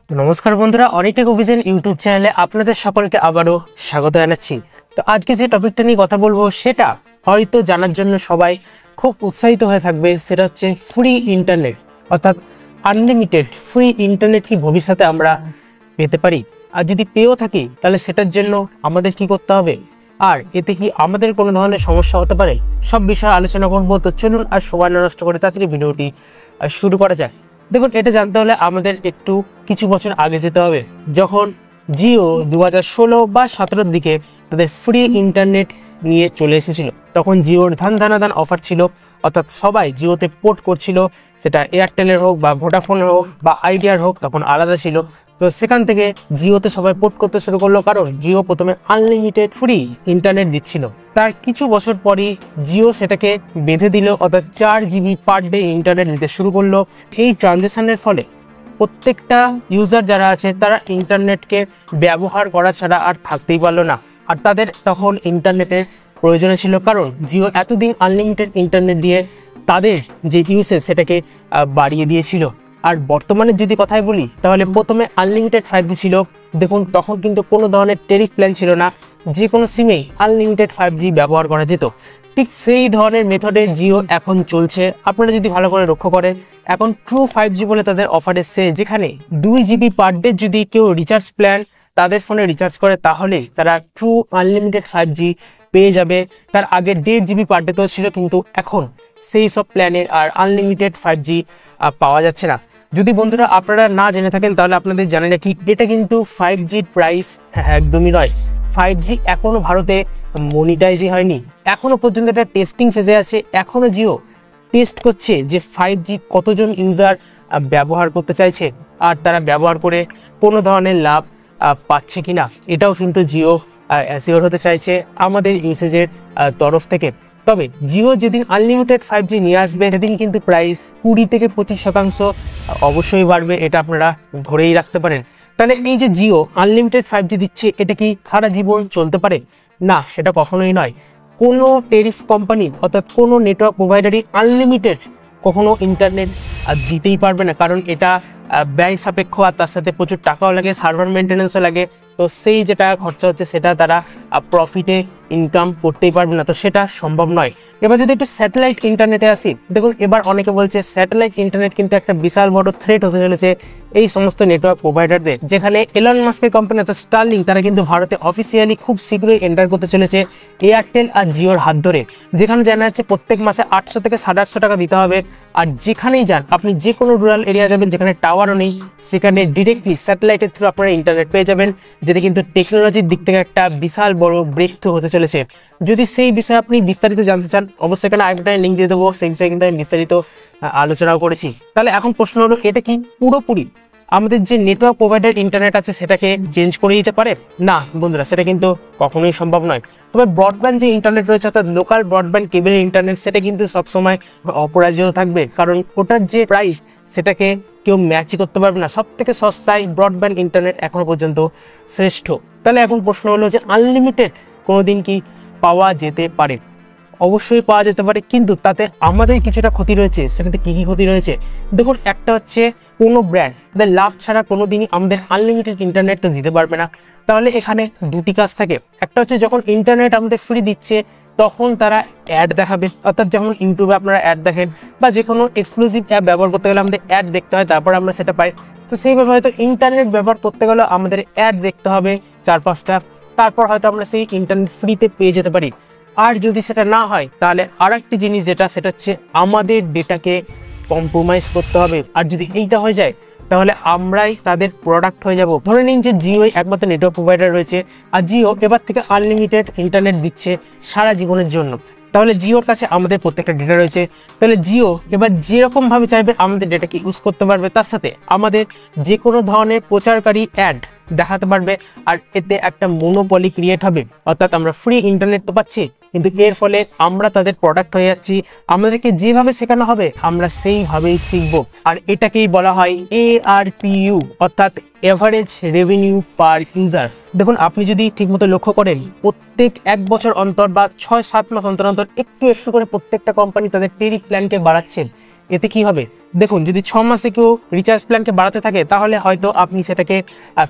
তো নমস্কার বন্ধুরা, অনেকটা অভিযান ইউটিউব চ্যানেলে আপনাদের সকলকে আবারও স্বাগত জানাচ্ছি। তো আজকে যে টপিকটা নিয়ে কথা বলবো সেটা হয়তো জানার জন্য সবাই খুব উৎসাহিত হয়ে থাকবে। সেটা হচ্ছে ফ্রি ইন্টারনেট, অর্থাৎ আনলিমিটেড ফ্রি ইন্টারনেট কি ভবিষ্যতে আমরা পেতে পারি, আর যদি পেয়েও থাকি তাহলে সেটার জন্য আমাদের কি করতে হবে, আর এতে কি আমাদের কোনো ধরনের সমস্যা হতে পারে, সব বিষয়ে আলোচনা করবো। তো চলুন আর সময় নষ্ট করে তাড়াতাড়ি ভিডিওটি শুরু করা যাক। দেখুন, এটা জানতে হলে আমাদের একটু কিছু বছর আগে যেতে হবে, যখন জিও 2016 বা 17 দিকে তাদের ফ্রি ইন্টারনেট নিয়ে চলে এসেছিল। তখন জিওর ধান অফার ছিল, অর্থাৎ সবাই জিওতে পোর্ট করছিল, সেটা এয়ারটেলের হোক বা ভোডাফোনের হোক বা আইডিয়ার হোক, তখন আলাদা ছিল। তো সেখান থেকে জিওতে সবাই পোর্ট করতে শুরু করলো, কারণ জিও প্রথমে আনলিমিটেড ফ্রি ইন্টারনেট দিচ্ছিল। তার কিছু বছর পরই জিও সেটাকে বেঁধে দিল, অর্থাৎ 4 GB পার ডে ইন্টারনেট দিতে শুরু করলো। এই ট্রানজেকশনের ফলে প্রত্যেকটা ইউজার যারা আছে তারা ইন্টারনেটকে ব্যবহার করা ছাড়া আর থাকতেই পারলো না, আর তাদের তখন ইন্টারনেটের প্রয়োজন ছিল, কারণ জিও এতদিন আনলিমিটেড ইন্টারনেট দিয়ে তাদের যে ইউসেজ সেটাকে বাড়িয়ে দিয়েছিল। আর বর্তমানে যদি কথাই বলি, তাহলে প্রথমে আনলিমিটেড 5G ছিল। দেখুন, তখন কিন্তু কোনো ধরনের টেরিফ প্ল্যান ছিল না, যে কোনো সিমেই আনলিমিটেড 5G ব্যবহার করা যেত। ঠিক সেই ধরনের মেথডে জিও এখন চলছে। আপনারা যদি ভালো করে লক্ষ্য করেন, এখন ট্রু 5G বলে তাদের অফার এসছে, যেখানে 2 GB পার ডে যদি কেউ রিচার্জ প্ল্যান তাদের ফোনে রিচার্জ করে, তাহলে তারা ট্রু আনলিমিটেড 5G পেয়ে যাবে। তার আগে 1.5 GB পার ডে তো ছিল, কিন্তু এখন সেই সব প্ল্যানের আর আনলিমিটেড 5G পাওয়া যাচ্ছে না। যদি বন্ধুরা আপনারা না জেনে থাকেন, তাহলে আপনাদের জানা রাখি, এটা কিন্তু 5G প্রাইস একদমই নয়। 5G এখনো ভারতে মনিটাইজই হয়নি, এখনো পর্যন্ত এটা টেস্টিং ফেজে আছে। এখনো জিও টেস্ট করছে যে 5G কতজন ইউজার ব্যবহার করতে চাইছে, আর তারা ব্যবহার করে কোনো ধরনের লাভ পাচ্ছে কিনা, এটাও কিন্তু জিও অ্যাসিওর হতে চাইছে আমাদের ইউসেজের তরফ থেকে। তবে জিও যেদিন আনলিমিটেড 5G নিয়ে আসবে, সেদিন কিন্তু প্রাইস 20 থেকে 25% অবশ্যই বাড়বে, এটা আপনারা ধরেই রাখতে পারেন। তাহলে এই যে জিও আনলিমিটেড 5G দিচ্ছে, এটা কি সারা জীবন চলতে পারে? না, সেটা কখনোই নয়। কোনো টেরিফ কোম্পানি অর্থাৎ কোনো নেটওয়ার্ক প্রোভাইডারই আনলিমিটেড কখনো ইন্টারনেট দিতেই পারবে না, কারণ এটা ব্যয় সাপেক্ষ, আর তার সাথে প্রচুর টাকাও লাগে, সার্ভার মেনটেন্যান্সও লাগে। তো সেই যে টাকা খরচা হচ্ছে সেটা তারা প্রফিটে ইনকাম করতেই পারবে না, তো সেটা সম্ভব নয়। এবার যদি একটু স্যাটেলাইট ইন্টারনেটে আসি, দেখুন এবার অনেকে বলছে স্যাটেলাইট ইন্টারনেট কিন্তু একটা বিশাল বড় থ্রেট হতে চলেছে এই সমস্ত নেটওয়ার্ক প্রোভাইডারদের, যেখানে এলন মাস্কের কোম্পানি অর্থাৎ স্টারলিংক তারা কিন্তু ভারতে অফিসিয়ালি খুব শীঘ্রই এন্টার করতে চলেছে এয়ারটেল আর জিওর হাত ধরে। যেখানে জানা যাচ্ছে প্রত্যেক মাসে 800 থেকে 850 টাকা দিতে হবে, আর যেখানেই যান আপনি, যে কোনো রুরাল এরিয়া যাবেন যেখানে টাওয়ারও নেই, সেখানে ডিরেক্টলি স্যাটেলাইটের থ্রু আপনারা ইন্টারনেট পেয়ে যাবেন, যেটা কিন্তু টেকনোলজির দিক থেকে একটা বিশাল বড় ব্রেক থ্রু হতে চলেছে। যদি সেই বিষয়ে আপনি বিস্তারিত জানতে চান, অবশ্যই এখানে আইবাটনে লিঙ্ক দিয়ে দেবো, সেই বিষয়ে কিন্তু আমি বিস্তারিত আলোচনাও করেছি। তাহলে এখন প্রশ্ন হলো, এটা কি পুরোপুরি আমাদের যে নেটওয়ার্ক প্রোভাইডার ইন্টারনেট আছে সেটাকে চেঞ্জ করে দিতে পারে? না বন্ধুরা, সেটা কিন্তু কখনোই সম্ভব নয়। তবে ব্রডব্যান্ড যে ইন্টারনেট রয়েছে, অর্থাৎ লোকাল ব্রডব্যান্ড কেবল ইন্টারনেট, সেটা কিন্তু সবসময় অপরাজেয় থাকবে, কারণ ওটার যে প্রাইস সেটাকে কেউ ম্যাচই করতে পারবে না। সব থেকে সস্তায় ব্রডব্যান্ড ইন্টারনেট এখনো পর্যন্ত শ্রেষ্ঠ। তাহলে এখন প্রশ্ন হলো যে আনলিমিটেড কোনোদিন কি পাওয়া যেতে পারে? অবশ্যই পাওয়া যেতে পারে, কিন্তু তাতে আমাদের কিছুটা ক্ষতি রয়েছে। সেটাতে কি কি ক্ষতি রয়েছে দেখুন, একটা হচ্ছে কোনো ব্র্যান্ড তাদের লাভ ছাড়া কোনোদিনই আমাদের আনলিমিটেড ইন্টারনেট তো দিতে পারবে না। তাহলে এখানে দুটি কাজ থাকে। একটা হচ্ছে যখন ইন্টারনেট আমাদের ফ্রি দিচ্ছে, তখন তারা অ্যাড দেখাবে, অর্থাৎ যখন ইউটিউবে আপনারা অ্যাড দেখেন বা যে কোনো এক্সক্লুসিভ অ্যাপ ব্যবহার করতে গেলে আমাদের অ্যাড দেখতে হয়, তারপর আমরা সেটা পাই। তো সেইভাবে হয়তো ইন্টারনেট ব্যবহার করতে গেলে আমাদের অ্যাড দেখতে হবে 4-5টা, তারপর হয়তো আমরা সেই ইন্টারনেট ফ্রিতে পেয়ে যেতে পারি। আর যদি সেটা না হয়, তাহলে আরেকটি জিনিস সেটা হচ্ছে আমাদের ডেটাকে কম্প্রোমাইজ করতে হবে। আর যদি এইটা হয়ে যায়, তাহলে আমরাই তাদের প্রোডাক্ট হয়ে যাব। ধরে নিন যে জিও একমাত্র নেটওয়ার্ক প্রোভাইডার রয়েছে, আর জিও এবার থেকে আনলিমিটেড ইন্টারনেট দিচ্ছে সারা জীবনের জন্য। তাহলে জিওর কাছে আমাদের প্রত্যেকটা ডেটা রয়েছে, তাহলে জিও এবার যেরকম ভাবে চাইবে আমাদের ডেটাকে ইউজ করতে পারবে, তার সাথে আমাদের যে কোনো ধরনের প্রচারকারী অ্যাড দেখাতে পারবে। আর এতে একটা মনোপলি ক্রিয়েট হবে, অর্থাৎ আমরা ফ্রি ইন্টারনেট তো পাচ্ছি, কিন্তু এর ফলে আমরা তাদের প্রোডাক্ট হয়ে যাচ্ছি। আমাদেরকে যেভাবে শেখানো হবে আমরা সেইভাবেই শিখবো, আর এটাকেই বলা হয় ARPU, অর্থাৎ এভারেজ রেভিনিউ পার ইউজার। দেখুন, আপনি যদি ঠিকমতো লক্ষ্য করেন, প্রত্যেক 1 বছর অন্তর বা 6-7 মাস অন্তর অন্তর একটু একটু করে প্রত্যেকটা কোম্পানি তাদের টেরিফ প্ল্যানকে বাড়াচ্ছে। এতে কি হবে? দেখুন, যদি 6 মাসে কেউ রিচার্জ প্ল্যানকে বাড়াতে থাকে তাহলে হয়তো আপনি সেটাকে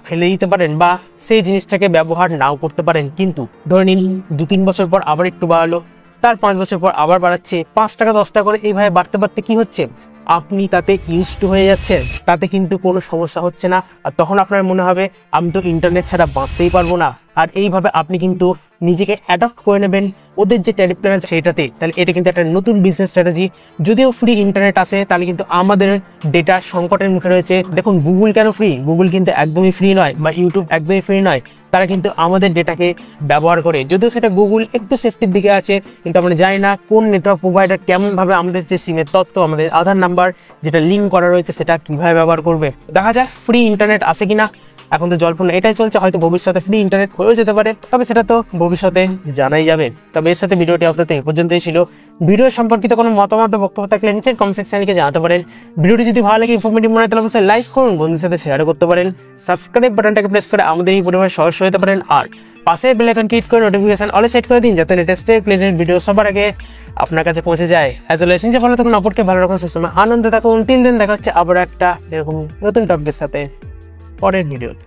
ফেলে দিতে পারেন বা সেই জিনিসটাকে ব্যবহার নাও করতে পারেন। কিন্তু ধরে নিন 2-3 বছর পর আবার একটু বাড়ালো, তার 5 বছর পর আবার বাড়াচ্ছে, 5 টাকা 10 টাকা করে এইভাবে বাড়তে বাড়তে কি হচ্ছে, আপনি তাতে ইউজড টু হয়ে যাচ্ছেন, তাতে কিন্তু কোনো সমস্যা হচ্ছে না। আর তখন আপনার মনে হবে আমি তো ইন্টারনেট ছাড়া বাঁচতেই পারবো না। আর এইভাবে আপনি কিন্তু নিজেকে অ্যাডপ্ট করে নেবেন ওদের যে ট্যারিফ প্ল্যান আছে সেটাতে। তাহলে এটা কিন্তু একটা নতুন বিজনেস স্ট্র্যাটেজি। যদিও ফ্রি ইন্টারনেট আসে, তাহলে কিন্তু আমাদের ডেটা সংকটের মুখে রয়েছে। দেখুন, গুগল কেন ফ্রি? গুগল কিন্তু একদমই ফ্রি নয়, বা ইউটিউব একদমই ফ্রি নয়। তারা কিন্তু আমাদের ডেটাকে ব্যবহার করে, যদিও সেটা গুগল একটু সেফটির দিকে আছে, কিন্তু আমরা জানি না কোন নেটওয়ার্ক প্রোভাইডার কেমনভাবে আমাদের যে সিমের তথ্য, আমাদের আধার নাম্বার যেটা লিঙ্ক করা রয়েছে সেটা কীভাবে ব্যবহার করবে। দেখা যাক ফ্রি ইন্টারনেট আসে কিনা। এখন তো জল্পনা এটাই চলছে, হয়তো ভবিষ্যতে ফ্রি ইন্টারনেট হয়েও যেতে পারে, তবে সেটা তো ভবিষ্যতে জানাই যাবে। তবে এর সাথে ভিডিওটি আপনাদের এই পর্যন্তই ছিল। ভিডিও সম্পর্কিত কোনো মতামত বা বক্তব্য থাকলে নিচের কমেন্ট সেকশনে জানাতে পারেন। ভিডিওটি যদি ভালো লাগে, ইনফরমেটিভ মনে হয়, তাহলে অবশ্যই লাইক করুন, বন্ধুদের সাথে শেয়ারও করতে পারেন। সাবস্ক্রাইব বাটনটাকে প্রেস করে আমাদের এই পরিবারের সদস্য হতে পারেন। আর পাশে বেল আইকন ক্লিক করে নোটিফিকেশন অলে সেট করে দিন, যাতে লেটেস্টের প্লেটের ভিডিও সবার আগে আপনার কাছে পৌঁছে যায়। অ্যাজ ওয়েল এস ভালো থাকুন, অপরকে ভালো রাখুন, সুস্থ আনন্দে থাকুন। 3 দিন দেখা হচ্ছে আবার একটা এরকম নতুন টপিকের সাথে পরের ভিডিওতে।